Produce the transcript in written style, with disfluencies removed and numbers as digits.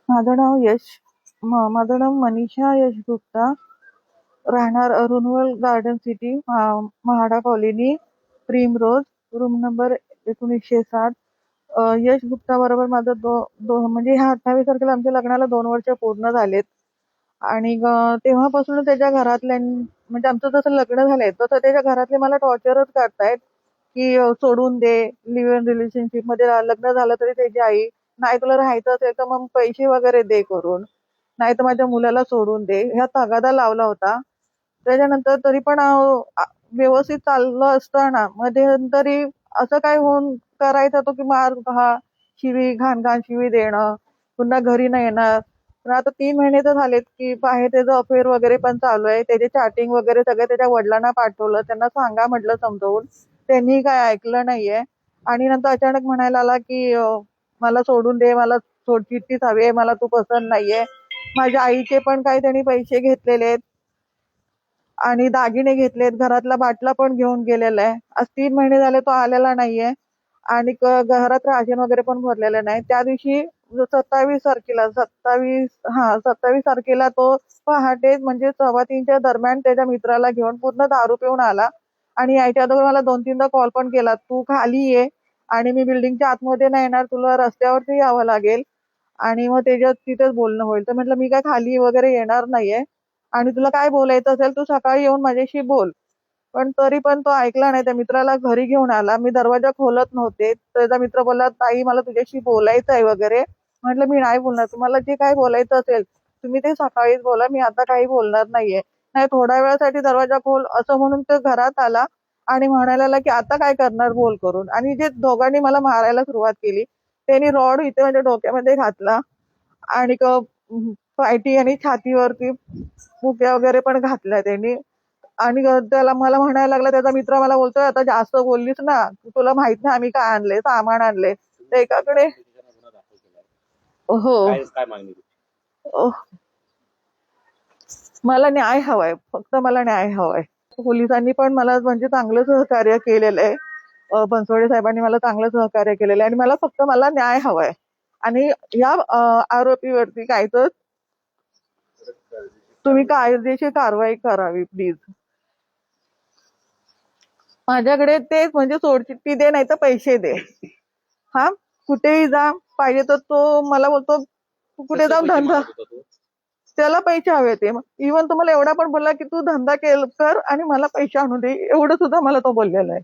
माझं नाव माझं नाव मनीषा यश गुप्ता. राहणार Arunval garden city, MHADA colony, Primrose, room number 1907. Yash Gupta बरोबर माझं म्हणजे ह्या 28 तारखेला आमच्या लग्नाला 2 वर्ष पूर्ण झालेत. आणि तेव्हापासून त्याच्या घरातल्या, म्हणजे आमचं जसं लग्न झालंय तसं त्याच्या घरातले मला टॉर्चरच करतायत की सोडून दे, लिव्ह इन रिलेशनशिप मध्ये लग्न झालं तरी त्याची आई, नाही तुला राहायचं असेल तर मग पैसे वगैरे दे करून, नाही तर माझ्या मुलाला सोडून दे, ह्या तगादा लावला होता. त्याच्यानंतर तरी पण व्यवस्थित चाललं असताना मध्यंतरी असं काय होऊन करायचा तो की मार हा, शिवी, घाण घाण शिवी देणं, पुन्हा घरी नाही येणार. पण आता 3 महिने तर झालेत की बाहेर त्याचं अफेअर वगैरे पण चालू आहे. त्याचे चॅटिंग वगैरे सगळे त्याच्या वडिलांना पाठवलं, त्यांना सांगा म्हटलं समजावून, त्यांनी काय ऐकलं नाहीये. आणि नंतर अचानक म्हणायला आला की मला सोडून दे, मला चिठ्ठीच हवी आहे, मला तू पसंत नाहीये. माझ्या आईचे पण काही त्यांनी पैसे घेतलेले आहेत आणि दागिने घेतलेत, घरातला बाटला पण घेऊन गेलेला आहे. आज 3 महिने झाले तो आलेला नाहीये आणि घरात राशन वगैरे पण भरलेलं नाही. त्या दिवशी 27 तारखेला तो पहाटे म्हणजे 2:15च्या दरम्यान त्याच्या मित्राला घेऊन पूर्ण दारू पिऊन आला आणि यायच्या अगोदर मला 2-3दा कॉल पण केला, तू खाली ये आणि मी बिल्डिंगच्या आतमध्ये नाही येणार, तुला रस्त्यावरती यावं लागेल आणि मग त्याच्यात तिथेच बोलणं होईल. तर म्हटलं मी काय खाली वगैरे येणार नाहीये आणि तुला काय बोलायचं असेल तू सकाळी येऊन माझ्याशी बोल. पण तरी पण तो ऐकला नाही. त्या मित्राला घरी घेऊन आला. मी दरवाजा खोलत नव्हते. त्याचा मित्र बोलला, ताई मला तुझ्याशी बोलायचं आहे वगैरे. म्हटलं मी नाही बोलणार, तुम्हाला जे काय बोलायचं असेल तुम्ही ते सकाळीच बोला, मी आता काही बोलणार नाहीये. नाही थोड्या वेळासाठी दरवाजा खोल असं म्हणून तो घरात आला आणि म्हणायला लागला की आता काय करणार बोल करून. आणि जे दोघांनी मला मारायला सुरुवात केली, त्यांनी रॉड इथे माझ्या डोक्यामध्ये घातला आणि पायटी आणि छातीवरती मुक्या वगैरे पण घातल्या त्यांनी. आणि त्याला मला म्हणायला लागला, त्याचा मित्र मला बोलतोय, आता जास्त बोललीस ना, तुला माहित नाही आम्ही काय आणले, सामान आणले. तर एकाकडे हो, मला न्याय हवाय, फक्त मला न्याय हवाय. पोलिसांनी पण मला म्हणजे चांगलं सहकार्य केलेलं आहे. बनसोडे साहेबांनी मला चांगलं सहकार्य केलेलं आहे आणि मला न्याय हवाय. आणि या आरोपीवरती काय तर तुम्ही कायदेशीर कारवाई करावी प्लीज. माझ्याकडे तेच म्हणजे सोडचिठ्ठी दे, नाही तर पैसे दे. हा, कुठेही जा, पाहिजे तर तो मला बोलतो तू कुठे जाऊन धंदा, त्याला पैसे हवे ते. इव्हन तुम्हाला एवढा पण बोलला की तू धंदा कर आणि मला पैसे आणून दे, एवढं सुद्धा मला तो बोललेला आहे.